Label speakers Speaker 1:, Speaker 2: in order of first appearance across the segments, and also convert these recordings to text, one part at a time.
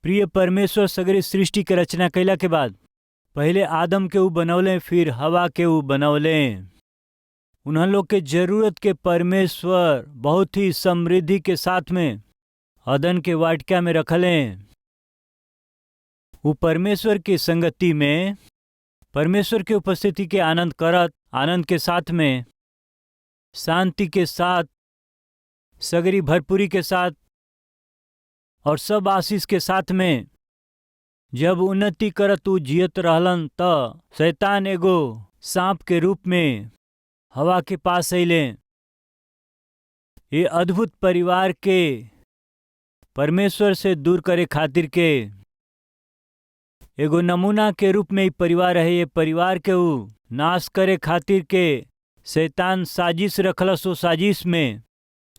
Speaker 1: प्रिय परमेश्वर सगरी सृष्टि के रचना कैला के बाद पहले आदम के ऊ बनौले, फिर हवा के ऊ बनौले। उन्हें लोग के जरूरत के परमेश्वर बहुत ही समृद्धि के साथ में अदन के वाटिका में रखले। वो परमेश्वर की संगति में, परमेश्वर की उपस्थिति के आनंद करत, आनंद के साथ में, शांति के साथ, सगरी भरपूरी के साथ और सब आशीष के साथ में जब उन्नति करत ऊ जियत रहलन त शैतान एगो सांप के रूप में हवा के पास अइले। ये अद्भुत परिवार के परमेश्वर से दूर करे खातिर के एगो नमूना के रूप में ही परिवार है। ये परिवार के ऊ नाश करे खातिर के शैतान साजिश रखलस। वो साजिश में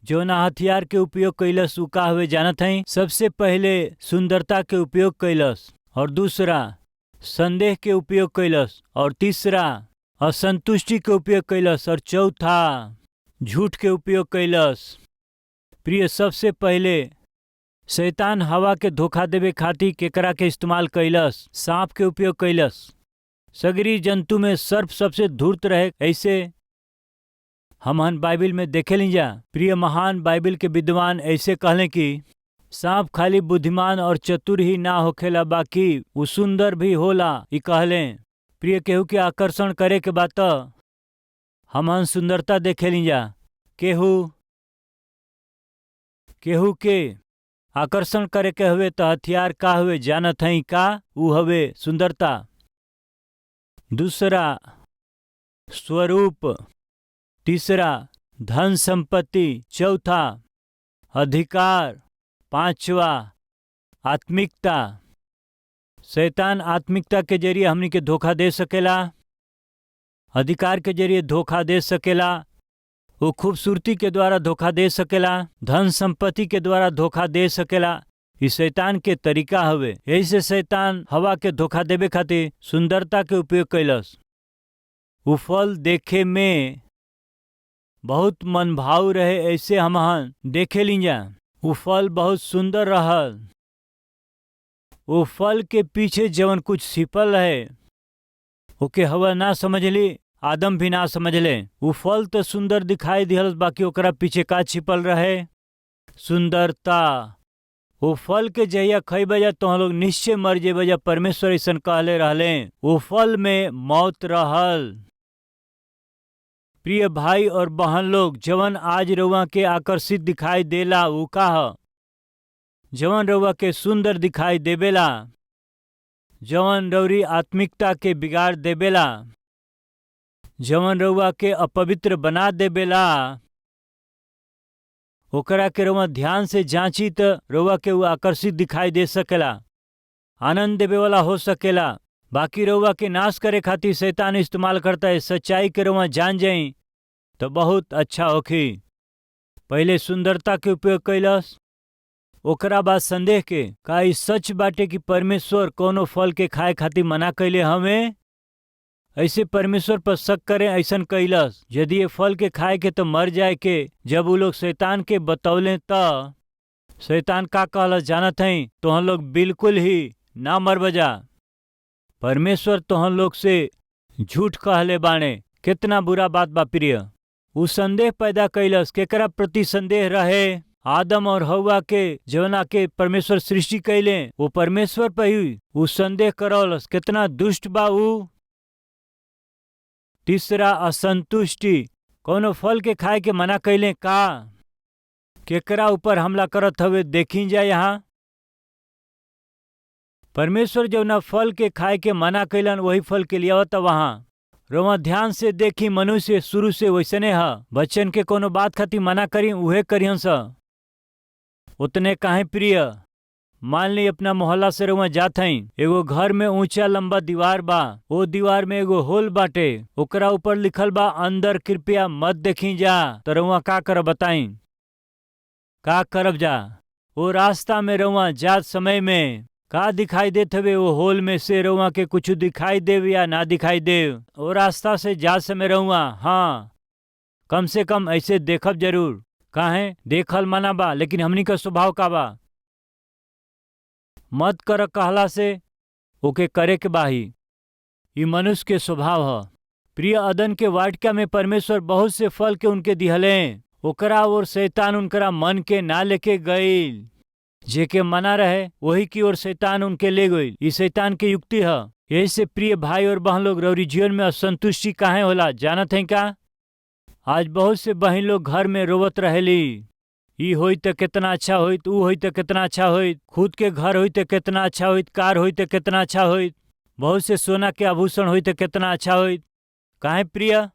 Speaker 1: जौना हथियार के उपयोग कैलस ऊ का हुए जानत हैं। सबसे पहले सुंदरता के उपयोग कैलस, और दूसरा संदेह के उपयोग कैलस, और तीसरा असंतुष्टि के उपयोग कैलस, और चौथा झूठ के उपयोग कैलस। प्रिय, सबसे पहले शैतान हवा के धोखा देवे खातिर केकरा के इस्तेमाल कैलस? सांप के उपयोग कैलस। सगरी जंतु में सर्प सबसे धूर्त रहे, ऐसे हमन बाइबिल में देखे ली जा। प्रिय, महान बाइबिल के विद्वान ऐसे कहले कि सांप खाली बुद्धिमान और चतुर ही ना होखेला, बाकी वो सुंदर भी होला। ई कहले प्रिय, केहू के आकर्षण करे के बात हमन सुंदरता देखे ली जा। केहू के आकर्षण करे के हुए तो हथियार का हुए जानत हैं का? ऊ हवे सुंदरता। दूसरा स्वरूप, तीसरा धन संपत्ति, चौथा अधिकार, पांचवा आत्मिकता। शैतान आत्मिकता के जरिए हमनी के धोखा दे सकेला, अधिकार के जरिए धोखा दे सकेला, वो खूबसूरती के द्वारा धोखा दे सकेला, धन संपत्ति के द्वारा धोखा दे सकेला। इस शैतान के तरीका हवे। यही से शैतान हवा के धोखा देवे खातिर सुंदरता के उपयोग कैलस। वो फल देखे में बहुत मनभाऊ रहे, ऐसे हम देखे लीजा। वो फल बहुत सुंदर रहल। वो फल के पीछे जवन कुछ छिपल है ओके हवा ना समझली, आदम भी ना समझले। वो फल तो सुंदर दिखाई दिहल, बाकी ओकरा पीछे का छिपल रहे? सुंदरता। वो फल के जहिया खइबा जा तो हम लोग निश्चय मर जेबा जा। परमेश्वर ऐसन कहले रहले। वो फल में मौत रहल। प्रिय भाई और बहन लोग, जवन आज रउआ के आकर्षित दिखाई देला ऊ का ह? जवन रउआ के सुंदर दिखाई देवेला, जवन रउरी आत्मिकता के बिगाड़ देवेला, जवन रउआ के अपवित्र बना देवेला, ओकरा के रउआ ध्यान से जांची त रउआ के ऊ आकर्षित दिखाई दे सकेला, आनंद देवे वाला हो सकेला। बाकी रउआ के नाश करे खातिर शैतान इस्तेमाल करता है। सच्चाई के रउआ जान जाई तो बहुत अच्छा होखी। पहले सुंदरता के उपयोग कैलस, ओकरा बाद संदेह के। का ई सच बाटे कि परमेश्वर कोनो फल के खाए खातिर मना कैले हमें? ऐसे परमेश्वर पर शक करें ऐसन कैलस। यदि ये फल के खाए के तो मर जाए के। जब वो लोग शैतान के बतौले त शैतान का कहलस जानत हैं? तो हम लोग बिल्कुल ही ना मर बजा। परमेश्वर तो हम लोग से झूठ कहले बाणे। कितना बुरा बात बा प्रिय। उ संदेह पैदा कैलस। केकरा प्रति संदेह रहे? आदम और हवा के जवना के परमेश्वर सृष्टि कैले, वो परमेश्वर पर ही उ संदेह करौलस। कितना दुष्ट बा उ। तीसरा असंतुष्टि। कोनो फल के खाए के मना कैले का? केकरा ऊपर हमला करत हवे देखी जा। यहाँ परमेश्वर जवना फल के खाए के मना कैलन वही फल के लिए आवता। वहाँ रोमा ध्यान से देखी, मनुष्य शुरू से वैसने है। बच्चन के कोनो बात खातिर मना करी उहे करियन सा। उतने काहे प्रिय, मान ली अपना मोहल्ला से रोमा जात हई। एगो घर में ऊंचा लंबा दीवार बा। वो दीवार में एगो होल बाटे, ओकरा ऊपर लिखल बा अंदर कृपया मत देखी जा। तो रोमा का करब बताई? का करब जा? वो रास्ता में रोमा जात समय में का दिखाई देत हवे वो होल में से रउआ के कुछ दिखाई देव या ना दिखाई देव? वो रास्ता से जा समय रउआ हाँ कम से कम ऐसे देखब जरूर। काहे देखल मना बा, लेकिन हमनी का स्वभाव का बा? मत कर कहला से ओके करे के बाही। ये मनुष्य के स्वभाव ह। प्रिय अदन के वाटिका में परमेश्वर बहुत से फल के उनके दिहले, ओकरा और शैतान उनकरा मन के ना लेके गईल। जेके मना रहे वही की ओर शैतान उनके ले गई। ये शैतान के युक्ति है। यही से प्रिय भाई और बहन लोग, रउरी जीवन में असंतुष्टि काहे होला जानत है का? आज बहुत से बहन लोग घर में रोवत रहेली, ई होई तो कितना अच्छा होइत, ऊ होई तो कितना अच्छा होइत, खुद के घर होई तो कितना अच्छा होइत, कार होई तो कितना अच्छा होइत, बहुत से सोना के आभूषण होई तो कितना अच्छा होइत। काहे प्रिय?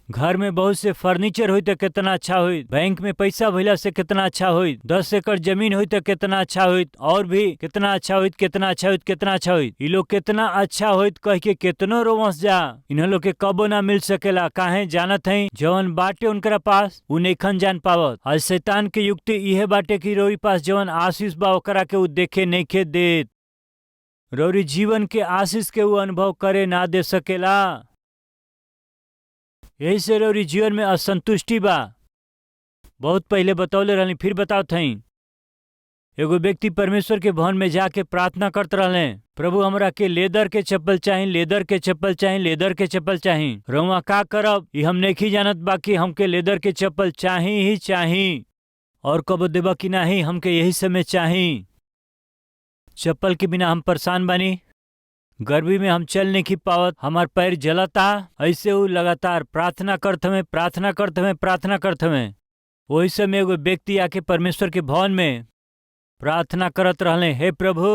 Speaker 1: घर में बहुत से फर्नीचर होई तो कितना अच्छा होइत, बैंक में पैसा भइला से कितना अच्छा होइत, 10 एकड़ जमीन होई तो कितना अच्छा होइत, और भी कितना अच्छा होइत, कितना अच्छा होइत, कितना अच्छा होइत। ये लोग कितना अच्छा होइत कह के कितनो रोवंस जा, इन्ह लोग के कबो ना मिल सकेला। काहे जानत है? जवन बाटे उनकरा पास उ नइखन जान पावत। आज शैतान के युक्ति इहे बाटे कि रउरी पास जवन आशीष बा ओकरा के उ देखे नइखे देत। रउरी जीवन के आशीष के उ अनुभव करे ना दे सकेला। यही से रउरी जीवन में असंतुष्टि बा। बहुत पहले बतौले रहनी, फिर बताओ थई। एगो व्यक्ति परमेश्वर के भवन में जाके प्रार्थना करते रहले, प्रभु हमरा के लेदर के चप्पल चाही, लेदर के चप्पल चाही, लेदर के चप्पल चाही। रउआ का करब ये हम नहीं जानत, बाकी हमके लेदर के चप्पल चाही ही चाही। और कब देबा कि नहीं, हमके यही समय चाही। चप्पल के बिना हम परेशान बानी। गर्मी में हम चल नहीं पावत, हमार पैर जलता। ऐसे वो लगातार प्रार्थना करते हुए प्रार्थना करते हुए प्रार्थना करते हुए वही समय एगो व्यक्ति आके परमेश्वर के भवन में प्रार्थना करत रहले, हे प्रभु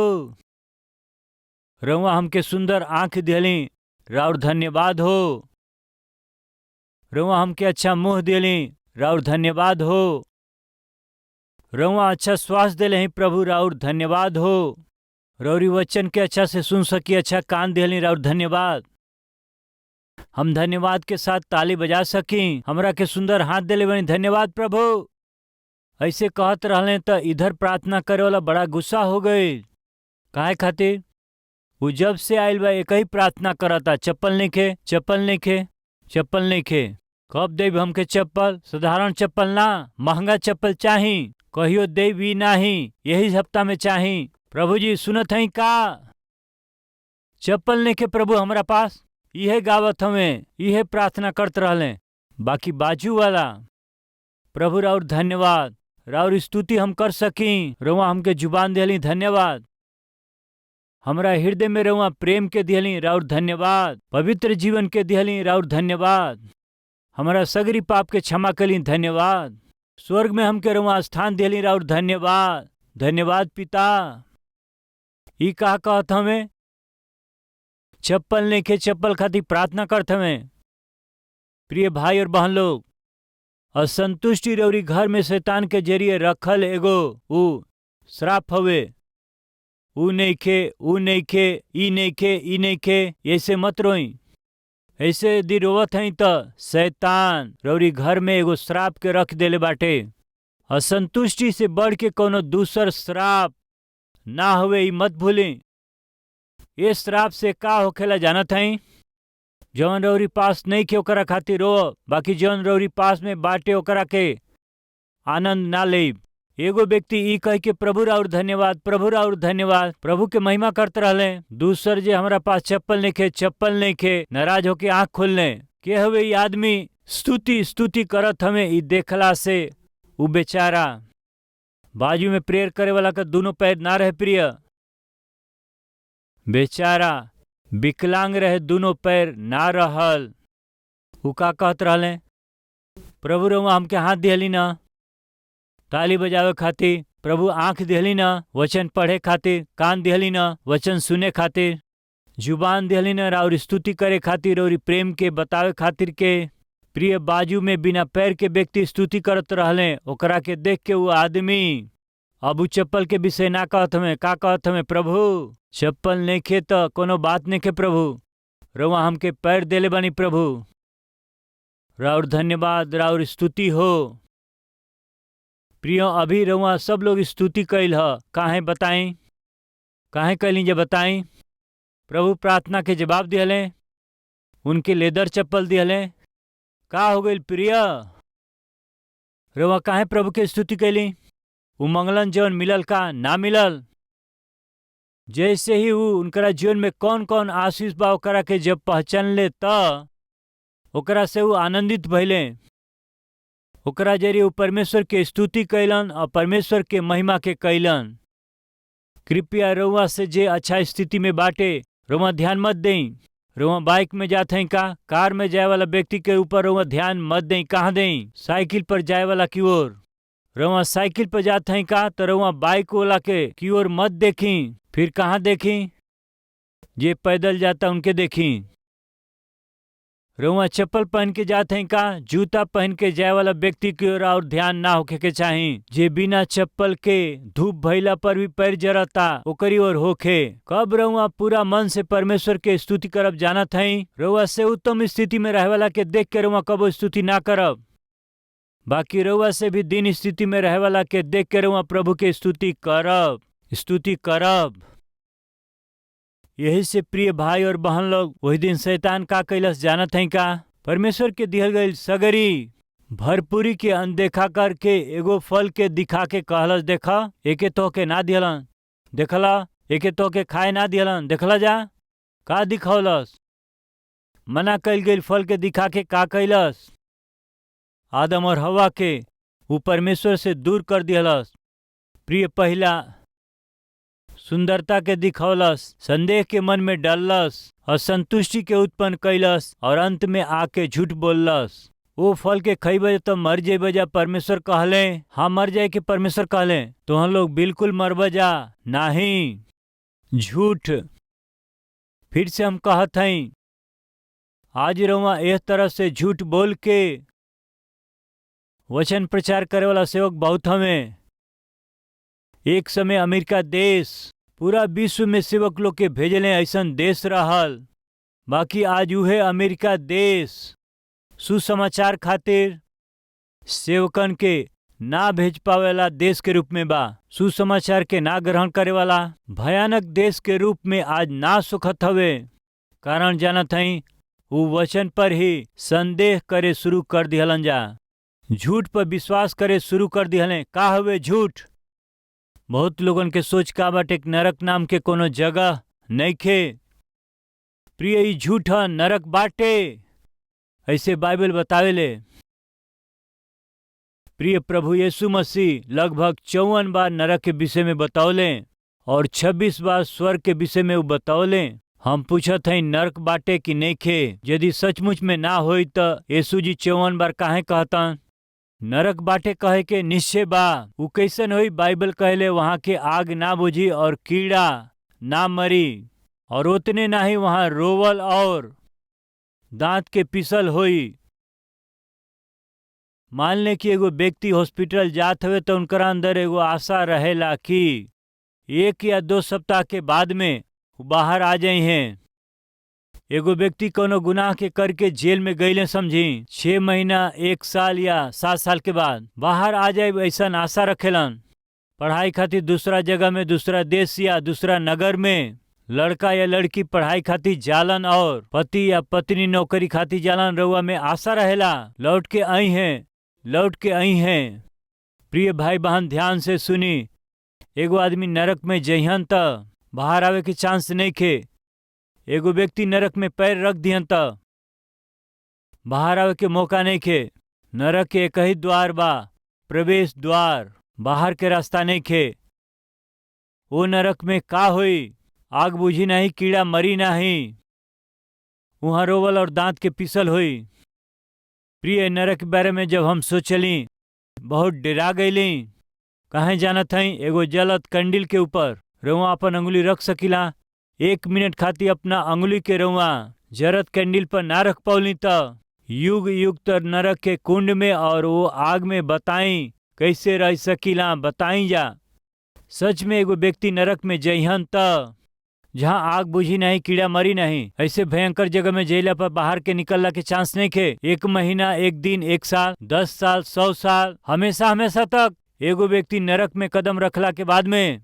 Speaker 1: रउआ हमके सुंदर आंख दिली, राउर धन्यवाद हो। रउआ हमके अच्छा मुंह दिली, राउर धन्यवाद हो। रउआ अच्छा श्वास दिले ही प्रभु, राउर धन्यवाद हो। रउरी वचन के अच्छा से सुन सकी, अच्छा कान दिली, राउर धन्यवाद। हम धन्यवाद के साथ ताली बजा सकी, हमरा के सुंदर हाथ दिले बनी, धन्यवाद प्रभु। ऐसे कहत रहले तो इधर प्रार्थना करे वाला बड़ा गुस्सा हो गई। काहे खातिर? वो जब से आयल बा एक ही प्रार्थना करता, चप्पल नहीं खे, चप्पल नहीं खे, चप्पल नहीं खे। कब देव हमके चप्पल? साधारण चप्पल ना, महंगा चप्पल चाही। कहियो देवी नहीं, यही हफ्ता में चाही। प्रभु जी सुनत हई का? चप्पल नहीं के प्रभु हमरा पास। यह गावत हमें, यह प्रार्थना करते रहले। बाकी बाजू वाला, प्रभु राउर धन्यवाद, राउर स्तुति हम कर सकी। रउआ हमके जुबान दिली, धन्यवाद। हमरा हृदय में रउआ प्रेम के दिली, राउर धन्यवाद। पवित्र जीवन के दिली, राउर धन्यवाद। हमरा सगरी पाप के क्षमा कली, धन्यवाद। स्वर्ग में हमके रउआ स्थान दिली, राउर धन्यवाद। धन्यवाद पिता। ई का कहत हमें? चप्पल नहीं के, चप्पल खातिर प्रार्थना करते हमें। प्रिय भाई और बहन लोग, असंतुष्टि रउरी घर में शैतान के जरिए रखल एगो ऊ श्राप हवे। ऊ नहीं खे, ऊ नहीं खे, ई नहीं खे, ई नहीं खे, ऐसे मत रोई। ऐसे यदि रोवत हई तो शैतान रउरी घर में एगो श्राप के रख देले बाटे। असंतुष्टि से बढ़ के कोनो दूसर श्राप ना हुए, ई मत भूली। ये श्राप से का होखेला जानत हई? जौन रउरी पास नहीं के ओकरा खातिर रो, बाकी जौन रउरी पास में बाटे ओकरा के आनंद ना ले। एगो व्यक्ति ई कह के प्रभु राउर धन्यवाद, प्रभु राउर धन्यवाद, प्रभु के महिमा करते रहले। दूसर जे हमरा पास चप्पल नहीं खे, चप्पल नहीं खे, नाराज होके आंख खोलने के हवे ई आदमी स्तुति स्तुति करत हमें। ई देखला से उ बेचारा बाजू में प्रेयर करे वाला का दोनों पैर ना रहे प्रिय, बेचारा विकलांग रहे, दोनों पैर ना रहल। उ का कहत रहले? प्रभु रउआ हमके हाथ दिहली ना ताली बजावे खातिर, प्रभु आंख दिहली ना वचन पढ़े खातिर, कान दिहली ना वचन सुने खातिर, जुबान दिहली ना राउर स्तुति करे खातिर, और प्रेम के बतावे खातिर के। प्रिय बाजू में बिना पैर के व्यक्ति स्तुति करत रहले। ओकरा के देख के वो आदमी अब उ चप्पल के विषय ना कहत हमें, का कहत हमें? प्रभु चप्पल नहीं खे तो कोनो बात नहीं खे, प्रभु रउआ हमके पैर देले बनी, प्रभु राउर धन्यवाद, राउर स्तुति हो। प्रियो अभी रउआ सब लोग स्तुति कैल ह, काहे बताई? काहे कहली जे बताई। प्रभु प्रार्थना के जवाब दिहले, उनके लेदर चप्पल दिहले। का हो गई प्रिय, रउआ काहे प्रभु के स्तुति कैली। उ मंगलन जवन मिलल का ना मिलल। जैसे ही उ उनकरा जीवन में कौन कौन आशीष बा ओकरा के जब पहचान ले त ओकरा से उ आनंदित भइले। ओकरा जरिए उ परमेश्वर के स्तुति कैलन और परमेश्वर के महिमा के कैलन। कृपया रउआ से जे अच्छा स्थिति में बाटे रउआ ध्यान मत दें। रउआ बाइक में जात हैं का, कार में जाए वाला व्यक्ति के ऊपर रउआ ध्यान मत दें। कहाँ दें? साइकिल पर जाए वाला की ओर। रउआ साइकिल पर जात हैं का तो रउआ बाइक वाला के की ओर मत देखी। फिर कहाँ देखी? जे पैदल जाता उनके देखी। रउआ चप्पल पहन के जाते हैं का, जूता पहन के जाए वाला व्यक्ति की ओर और ध्यान ना होखे के चाही। जे बिना चप्पल के धूप भइला पर भी पैर जरता ओकरी ओर होखे। कब रउआ पूरा मन से परमेश्वर के स्तुति करब जानत हई। रउआ से उत्तम स्थिति में रहे वाला के देख के रउआ कबो स्तुति ना करब, बाकी रउआ से भी दीन स्थिति में रहे वाला के देख के रउआ प्रभु के स्तुति करब। यही से प्रिय भाई और बहन लोग, वही दिन शैतान का कैलस जानत हैं का। परमेश्वर के दिहल गई सगरी भरपूरी के अनदेखा करके एगो फल के दिखा के कहलस, देखा एके तो के ना दिहलन, देखला एके तो के खाए ना दिहलन, देखला जा का दिखौलस। मना कैल गई फल के दिखा के का कैलस, आदम और हवा के वो परमेश्वर से दूर कर दिहलस। प्रिय पहला सुंदरता के दिखौलस, संदेह के मन में डाललस, असंतुष्टि के उत्पन्न कैलस और अंत में आके झूठ बोललस। वो फल के खइबे तो मर जेबे जा परमेश्वर कहले। हाँ मर जाए के परमेश्वर कहले तो हम लोग बिल्कुल मरबे जा नहीं। झूठ। फिर से हम कहत हई, आज रउआ इस तरह से झूठ बोल के वचन प्रचार करे वाला सेवक बहुत हमें। एक समय अमेरिका देश पूरा विश्व में सेवक लोग के भेजले ऐसन देश रहल, बाकी आज उहे अमेरिका देश सुसमाचार खातिर सेवकन के ना भेज पावेला देश के रूप में बा। सुसमाचार के ना ग्रहण करे वाला भयानक देश के रूप में आज ना सुखत हवे। कारण जानत हई, उ वचन पर ही संदेह करे शुरू कर दिहलन जा, झूठ पर विश्वास करे शुरू कर दिहले। का हवे झूठ? बहुत लोगन के सोच का बाटे नरक नाम के कोनो जगह नइखे। प्रिय ई झूठ नरक बाटे, ऐसे बाइबल बतावेले। प्रिय प्रभु यीशु मसीह लगभग 54 बार नरक के विषय में बतौले और 26 बार स्वर्ग के विषय में वो बतौले। हम पूछत हई नरक बाटे कि नइखे। यदि सचमुच में ना होई तो यीशु जी 54 बार काहे कहतन नरक बाटे कहे के निश्चय बा। उ कैसन होई? बाइबल कहले वहां के आग ना बुझी और कीड़ा ना मरी, और उतने ना ही वहां रोवल और दांत के पिसल होई। मान ले कि एगो व्यक्ति हॉस्पिटल जात हवे तो उनकरा अंदर एगो आशा रहेला कि 1 या 2 सप्ताह के बाद में वो बाहर आ जाई हैं। एगो व्यक्ति कोनो गुनाह के करके जेल में गईले समझी 6 महीना 1 साल या 7 साल के बाद बाहर आ जाए ऐसा आशा रखेलन। पढ़ाई खातिर दूसरा जगह में, दूसरा देश या दूसरा नगर में लड़का या लड़की पढ़ाई खातिर जालन और पति या पत्नी नौकरी खातिर जालन। रउआ में आशा रहेला लौट के आई हैं। प्रिय भाई बहन ध्यान से सुनी, एगो आदमी नरक में जइहन त बाहर आवे के चांस नहीं खे। एगो व्यक्ति नरक में पैर रख दिहन त बाहर आवे के मौका नहीं खे। नरक के एक ही द्वार बा, प्रवेश द्वार, बाहर के रास्ता नहीं खे। वो नरक में का होई? आग बुझी नहीं, कीड़ा मरी नहीं, वहां रोवल और दांत के पिसल होई। प्रिय नरक के बारे में जब हम सोचली बहुत डरा गईली। काहे जानत हई? एगो जलत कंडील के ऊपर रउआ अपन अंगुली रख सकीला। 1 मिनट खातिर अपना अंगुली के रउआ जरत कैंडल पर ना रख पौली त युग युग तर नरक के कुंड में और वो आग में बताई कैसे रह सकीला? बताई जा। सच में एगो व्यक्ति नरक में जइहन त जहाँ आग बुझी नहीं, कीड़ा मरी नहीं, ऐसे भयंकर जगह में जइला पर बाहर के निकलला के चांस नहीं खे। 1 महीना, 1 दिन, 1 साल, 10 साल, 100 साल, हमेशा तक एगो व्यक्ति नरक में कदम रखला के बाद में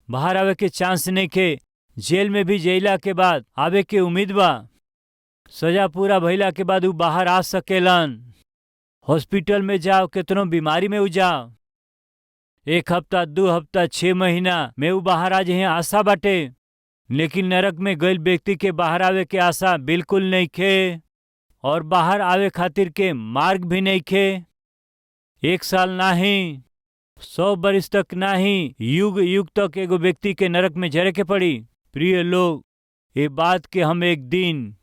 Speaker 1: बाहर आवे के चांस नहीं के। जेल में भी जइला के बाद आवे के उम्मीद बा। सजा पूरा भइला के बाद उ बाहर आ सकेलन। हॉस्पिटल में जाओ, कितनो बीमारी में उ जाओ, 1 हफ्ता 2 हफ्ता 6 महीना में उ बाहर आ जाए, आशा बाटे। लेकिन नरक में गइल व्यक्ति के बाहर आवे के आशा बिल्कुल नहीं खे, और बाहर आवे खातिर के मार्ग भी नहीं खे। 1 साल नहीं, 100 बरिस तक नहीं, युग युग तक एगो व्यक्ति के नरक में जरे के पड़ी। प्रिय लोग, ये बात के हम एक दिन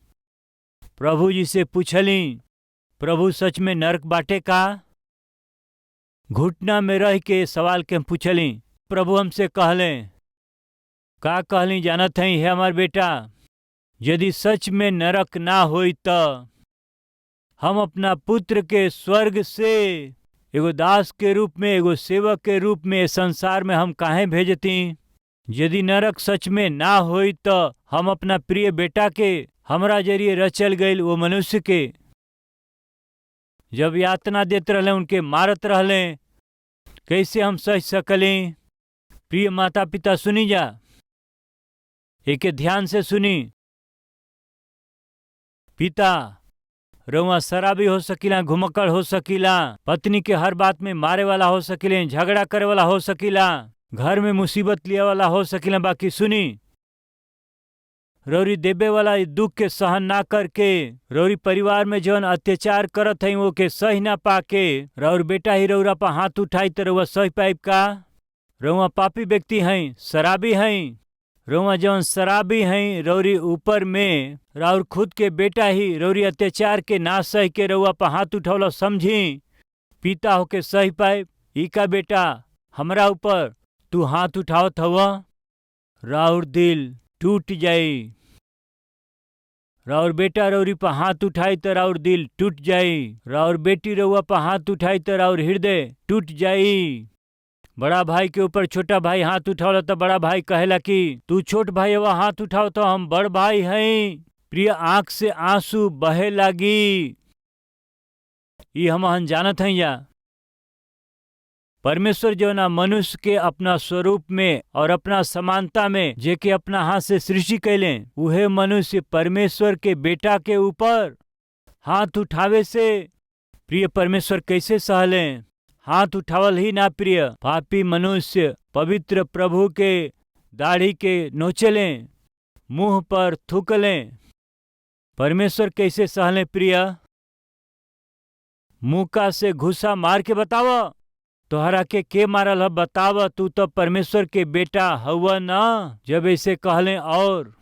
Speaker 1: प्रभु जी से पूछली, प्रभु सच में नरक बाटे का? घुटना में रह के सवाल के हम पूछली। प्रभु हमसे कहले, का कहली जानत हई है हमार बेटा? यदि सच में नरक ना होई त हम अपना पुत्र के स्वर्ग से एगो दास के रूप में, एगो सेवक के रूप में संसार में हम काहे भेजती? यदि नरक सच में ना होई त हम अपना प्रिय बेटा के, हमरा जरिए रचल गईल वो मनुष्य के जब यातना देते रहले, उनके मारत रहले, कैसे हम सह सकली? प्रिय माता पिता सुनी जा, एके ध्यान से सुनी। पिता, रउआ शराबी हो सकीला, घुमक्कड़ हो सकीला, पत्नी के हर बात में मारे वाला हो सकीले, झगड़ा करे वाला हो सकीला, घर में मुसीबत लिया वाला हो सकीला। बाकी सुनी, रौरी देबे वाला दुख के सहन ना करके, रौरी परिवार में जौन अत्याचार करत हई वो के सही ना पाके, रौर बेटा ही रौरा पर हाथ उठाई तो रउआ सही पाइब का? रउआ पापी व्यक्ति हई, शराबी हई। रउआ जौन शराबी हई, रौरी ऊपर में राउर खुद के बेटा ही रौरी अत्याचार के ना सह के रउआ पर हाथ उठौला, समझी? पिता होके सही पाइब ई का बेटा हमरा ऊपर तू हाथ उठावत हवा? राउर दिल टूट जाई। राउर बेटा रौरी पर हाथ उठाई तो राउर दिल टूट जाई। राउर बेटी रउआ पर हाथ उठाई तो राउर हृदय टूट जाई। बड़ा भाई के ऊपर छोटा भाई हाथ उठावला तो बड़ा भाई कहेला कि तू छोट भाई हवा, हाथ उठाओ तो हम बड़ भाई हई। प्रिय, आंख से आंसू बहे लागी। ये हम जानत हई या परमेश्वर जो ना मनुष्य के अपना स्वरूप में और अपना समानता में जेके अपना हाथ से सृष्टि कैले, उहे मनुष्य परमेश्वर के बेटा के ऊपर हाथ उठावे से प्रिय परमेश्वर कैसे सहले? हाथ उठावल ही ना प्रिय, पापी मनुष्य पवित्र प्रभु के दाढ़ी के नोचलें, मुंह पर थूकलें, परमेश्वर कैसे सहले? प्रिय, मुका से घुसा मार के बतावा, तोहरा के मारल है बतावा? तू तो परमेश्वर के बेटा हवा ना। जब ऐसे कहले, और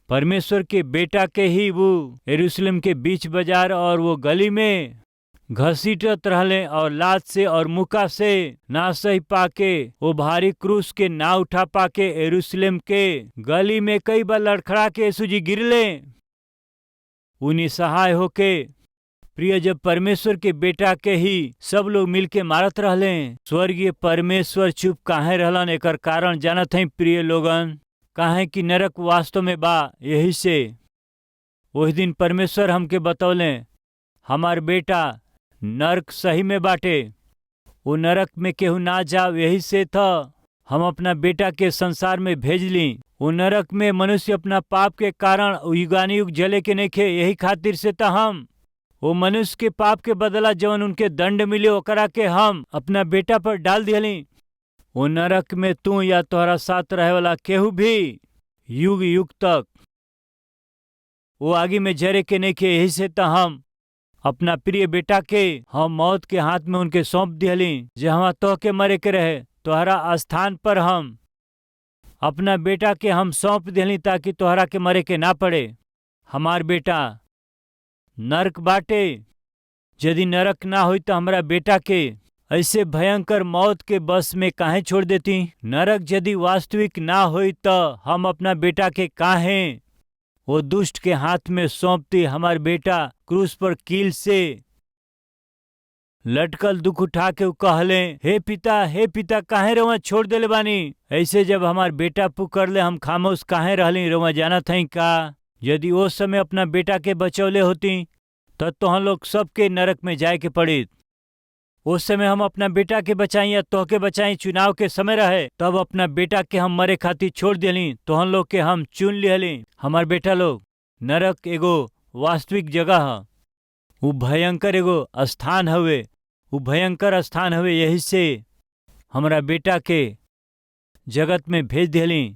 Speaker 1: परमेश्वर के बेटा के ही वो यरूशलेम के बीच बाजार और वो गली में घसीटत रहले और लात से और मुका से ना सही पाके, वो भारी क्रूस के ना उठा पाके यरूशलेम के गली में कई बार लड़खड़ा के यीशु जी गिरले, उन्हीं सहाय होके। प्रिय, जब परमेश्वर के बेटा के ही सब लोग मिलके मारत रहले, स्वर्गीय परमेश्वर चुप काहे रहलन? एकर कारण जानत हई प्रिय लोगन? काहे कि नरक वास्तव में बा। यही से वही दिन परमेश्वर हमके बतौले, हमार बेटा नरक सही में बाटे, वो नरक में केहू ना जाओ। यही से था हम अपना बेटा के संसार में भेजली। वो नरक में मनुष्य अपना पाप के कारण युगानुयुग जले के नहीं खे। यही खातिर से तो हम वो मनुष्य के पाप के बदला जवन उनके दंड मिले ओकरा के हम अपना बेटा पर डाल दियली। वो नरक में तू या तोहरा साथ रहे वाला केहू भी युग युग तक वो आगे में जरे के नहीं खे। यही से तो हम अपना प्रिय बेटा के हम मौत के हाथ में उनके सौंप दियली। जहाँ तो के मरे के रहे तोहरा स्थान पर हम अपना बेटा के हम सौंप दियली, ताकि तोहरा के मरे के ना पड़े। हमार बेटा नरक बाटे, यदि नरक ना होई तो हमरा बेटा के ऐसे भयंकर मौत के बस में काहे छोड़ देती? नरक यदि वास्तविक ना होई तो हम अपना बेटा के काहे वो दुष्ट के हाथ में सौंपती? हमार बेटा क्रूस पर कील से लटकल दुख उठा के कहले, हे पिता काहे रउआ छोड़ देले बानी? ऐसे जब हमार बेटा पुकार ले हम खामोश काहे रहली? रउआ जानत हई का? यदि वो समय अपना बेटा के बचौले होती तो हम लोग सबके नरक में जाए के पड़ी। उस समय हम अपना बेटा के बचाई या तोह के बचाई, चुनाव के समय रहे तब अपना बेटा के हम मरे खातिर छोड़ दिली, तोहन लोग के हम चुन लिहली। हमार बेटा लोग, नरक एगो वास्तविक जगह है, वो भयंकर एगो स्थान हवे, वो भयंकर स्थान हवे। यही से हमारा बेटा के जगत में भेज दिली।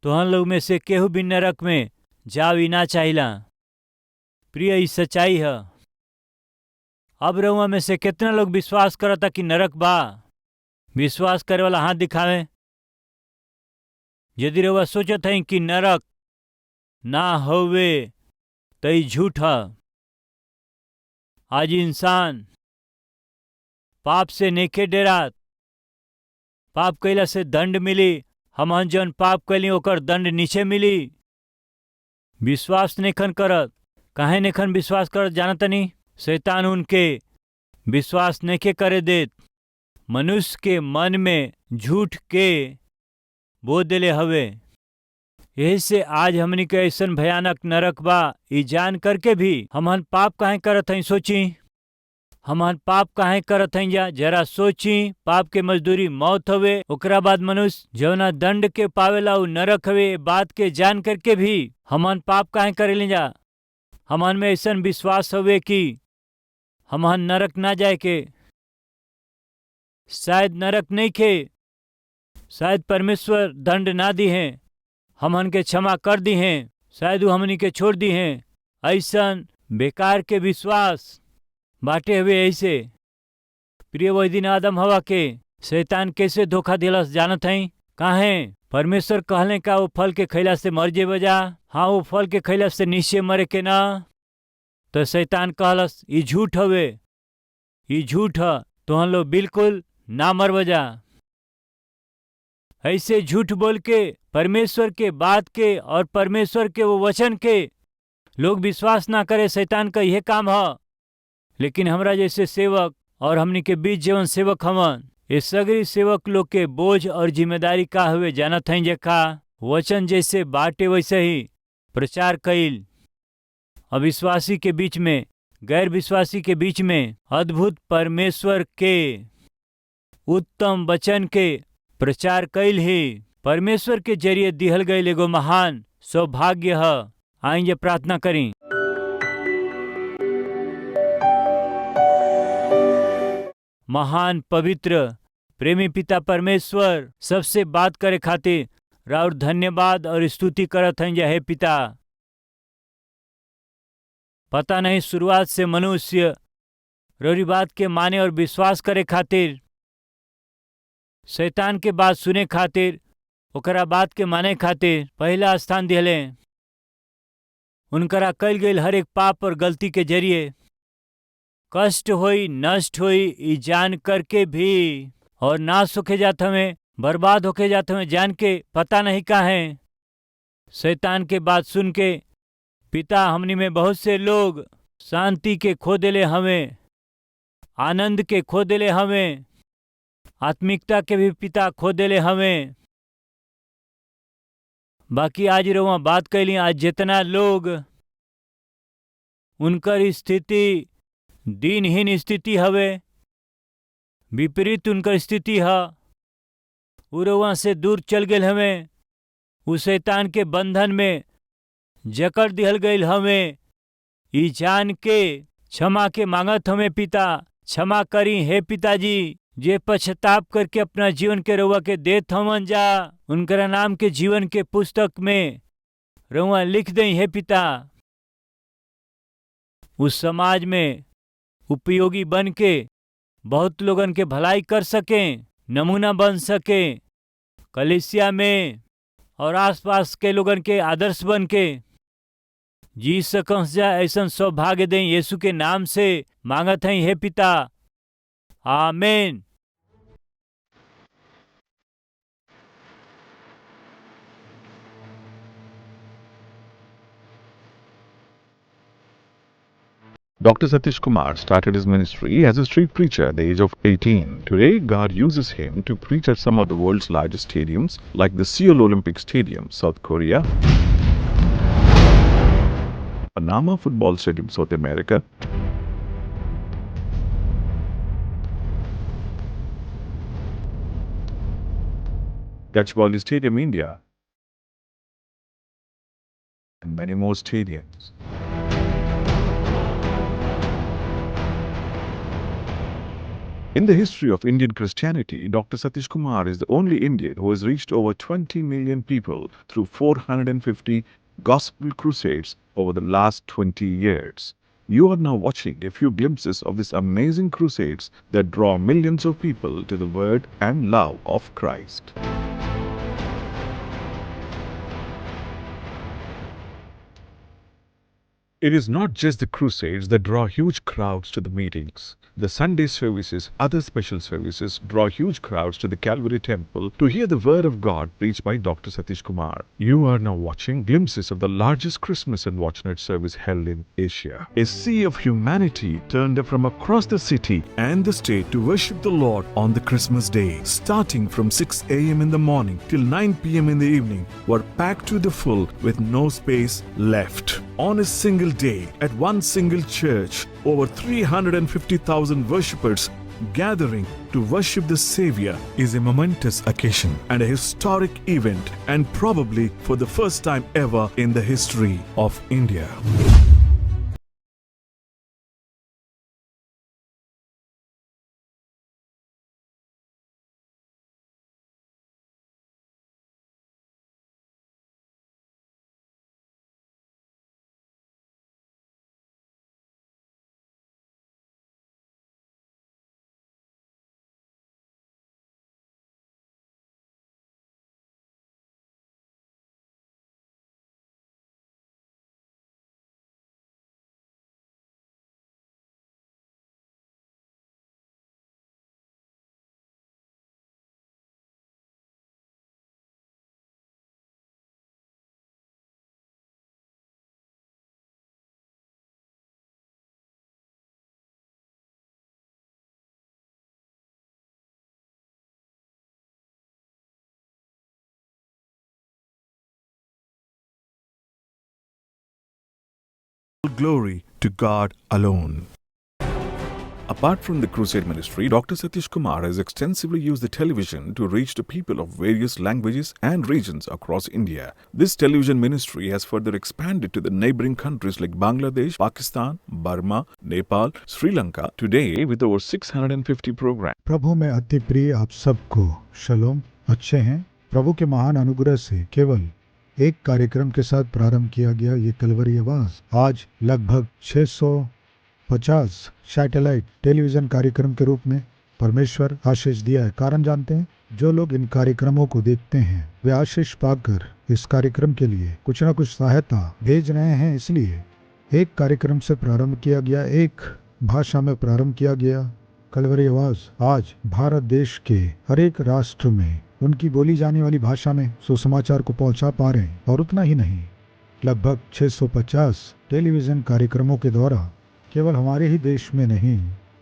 Speaker 1: तोहन लोग में से केहू भी नरक में जावी ना चाहिला। प्रिय, ई सच्चाई है। अब रउआ में से कितना लोग विश्वास करता कि नरक बा? विश्वास करे वाला हाथ दिखावे। यदि रउआ सोचत है कि नरक ना होवे तो ई झूठ है। आज इंसान पाप से नेके डेरात, पाप कैला से दंड मिली। हमन जौन पाप कैली ओकर दंड नीचे मिली। विश्वास नेखन करत। काहे नेखन विश्वास करत जानतनी? शैतान उनके विश्वास नेके करे देत। मनुष्य के मन में झूठ के बो देले हवे। यही से आज हमनी के ऐसन भयानक नरक बा, ई जान करके भी हमन पाप काहे करत हई? सोची, हमन पाप काहे करत हई? जरा सोची। पाप के मजदूरी मौत हवे। ओकरा बाद मनुष्य जौना दंड के पावेला उ नरक हवे। बात के जान करके भी हमन पाप काहे करेली जा? हमन में ऐसन विश्वास हवे कि हमन नरक ना जाए के। शायद नरक नहीं खे, शायद परमेश्वर दंड ना दी हैं, हमन के क्षमा कर दी हैं, शायद वो हमनी के छोड़ दी हैं। ऐसन बेकार के विश्वास बाटे हुए। ऐसे प्रिय, वही दिन आदम हवा के शैतान कैसे धोखा दिलस जानत हई? काहे? परमेश्वर कहले का वो फल के खैला से मर जे बजा। हाँ, वो फल के खैला से निश्चय मरे के ना। तो शैतान कहलस ई झूठ हवे, ई झूठ है, तोहन लोग बिल्कुल ना मर बजा। ऐसे झूठ बोल के परमेश्वर के बात के और परमेश्वर के वो वचन के लोग विश्वास ना करे। शैतान का यह काम है। लेकिन हमरा जैसे सेवक और हमनी के बीच जीवन सेवक हमन, ये सगरी सेवक लोग के बोझ और जिम्मेदारी का हुए जानत हई? जे का वचन जैसे बाटे वैसे ही प्रचार कईल। अविश्वासी के बीच में, गैर विश्वासी के बीच में अद्भुत परमेश्वर के उत्तम वचन के प्रचार कईल ही परमेश्वर के जरिए दिहल गईल एगो महान सौभाग्य है। आइए प्रार्थना करी। महान पवित्र प्रेमी पिता परमेश्वर, सबसे बात करे खातिर राउर धन्यवाद और स्तुति करत हई। हे पिता, पता नहीं शुरुआत से मनुष्य रौरी बात के माने और विश्वास करे खातिर, शैतान के बात सुने खातिर, ओकरा बात के माने खातिर पहला स्थान दिहले। उनकरा कल गईल हर एक पाप और गलती के जरिए कष्ट होई, नष्ट होई, ई जान करके भी और नाश होके जात हमें, बर्बाद होके जात हमें जान के पता नहीं का है। शैतान के बात सुन के पिता, हमनी में बहुत से लोग शांति के खो देले हमें, आनंद के खो देले हमें, आत्मिकता के भी पिता खो देले हमें। बाकी आज रउआ बात कैली, आज जितना लोग उनकर स्थिति दीनहीन स्थिति हवे, विपरीत उनकर स्थिति है, उ रउआ से दूर चल गए हमें, उ शैतान के बंधन में जकड़ दिहल गईल हमें। ई जान के क्षमा के मांगत हमें पिता, क्षमा करी हे पिताजी। जे पश्चाताप करके अपना जीवन के रउआ के देत हमन जा, उनकरा नाम के जीवन के पुस्तक में रउआ लिख दें हे पिता। उस समाज में उपयोगी बन के बहुत लोगन के भलाई कर सकें, नमूना बन सके, कलीसिया में और आसपास के लोगन के आदर्श बन के जी सकस जा। ऐसा सौभाग्य दें यीशु के नाम से मांगत हैं हे पिता, आमीन।
Speaker 2: Dr. Satish Kumar started his ministry as a street preacher at the age of 18. Today, God uses him to preach at some of the world's largest stadiums like the Seoul Olympic Stadium, South Korea, Panama Football Stadium, South America, Gachibowli Stadium, India, and many more stadiums. In the history of Indian Christianity, Dr. Satish Kumar is the only Indian who has reached over 20 million people through 450 gospel crusades over the last 20 years. You are now watching a few glimpses of these amazing crusades that draw millions of people to the word and love of Christ. It is not just the crusades that draw huge crowds to the meetings. The Sunday services, other special services draw huge crowds to the Calvary Temple to hear the Word of God preached by Dr. Satish Kumar. You are now watching glimpses of the largest Christmas and Watch Night service held in Asia. A sea of humanity turned up from across the city and the state to worship the Lord on the Christmas day. Starting from 6 a.m. in the morning till 9 p.m. in the evening were packed to the full with no space left. On a single day, at one single church, over 350,000 worshippers gathering to worship the Savior is a momentous occasion and a historic event, and probably for the first time ever in the history of India. Glory to God alone. Apart from the crusade ministry, Dr. Satish Kumar has extensively used the television to reach the people of various languages and regions across India. This television ministry has further expanded to the neighboring countries like Bangladesh, Pakistan, Burma, Nepal, Sri Lanka, today with over 650 programs.
Speaker 3: प्रभु में अति प्रिय आप सबको शलोम। अच्छे हैं? प्रभु के महान अनुग्रह से केवल एक कार्यक्रम के साथ प्रारंभ किया गया ये कलवरी आवाज आज लगभग 650 सैटेलाइट टेलीविजन कार्यक्रम के रूप में परमेश्वर आशीष दिया है। कारण जानते हैं? जो लोग इन कार्यक्रमों को देखते हैं वे आशीष पाकर इस कार्यक्रम के लिए कुछ न कुछ सहायता भेज रहे हैं। इसलिए एक कार्यक्रम से प्रारंभ किया गया, एक भाषा में प्रारंभ किया गया। कलवरी आवाज आज भारत देश के हर एक राष्ट्र में उनकी बोली जाने वाली भाषा में सुसमाचार को पहुंचा पा रहे हैं। और उतना ही नहीं, लगभग 650 टेलीविजन कार्यक्रमों के द्वारा केवल हमारे ही देश में नहीं,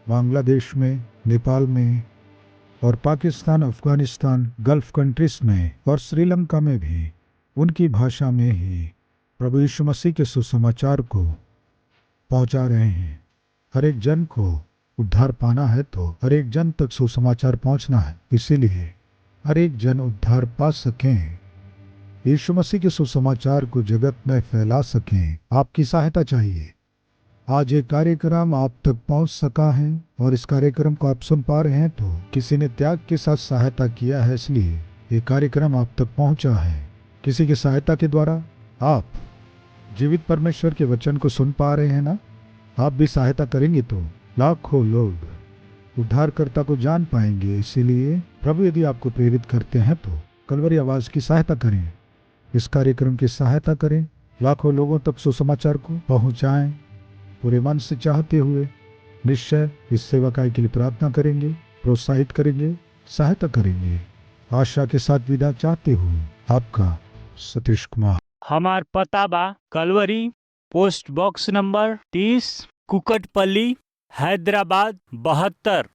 Speaker 3: बांग्लादेश में, नेपाल में और पाकिस्तान, अफगानिस्तान, गल्फ कंट्रीज में और श्रीलंका में भी उनकी भाषा में ही प्रभु यीशु मसीह के सुसमाचार को पहुंचा रहे हैं। हर एक जन को उद्धार पाना है तो हर एक जन तक सुसमाचार पहुंचना है। इसीलिए हर एक जन उद्धार पा सकें, यीशु मसीह के सुसमाचार को जगत में फैला सकें, आपकी सहायता चाहिए। आज ये कार्यक्रम आप तक पहुंच सका है और इस कार्यक्रम को आप सुन पा रहे हैं तो किसी ने त्याग के साथ सहायता किया है, इसलिए ये कार्यक्रम आप तक पहुंचा है। किसी की सहायता के द्वारा आप जीवित परमेश्वर के वचन को सुन पा रहे हैं ना। आप भी सहायता करेंगे तो लाखों लोग उद्धारकर्ता को जान पाएंगे। इसीलिए प्रभु यदि आपको प्रेरित करते हैं तो कलवरी आवाज की सहायता करें, इस कार्यक्रम की सहायता करें, लाखों लोगों तक सुसमाचार को पहुंचाएं। पूरे मन से चाहते हुए निश्चय इस सेवकाई के लिए प्रार्थना करेंगे, प्रोत्साहित करेंगे, सहायता करेंगे। आशा के साथ विदा चाहते हुए आपका सतीश कुमार।
Speaker 1: हमार पता बा Calvary, post box number 30, Kukatpally, Hyderabad 72।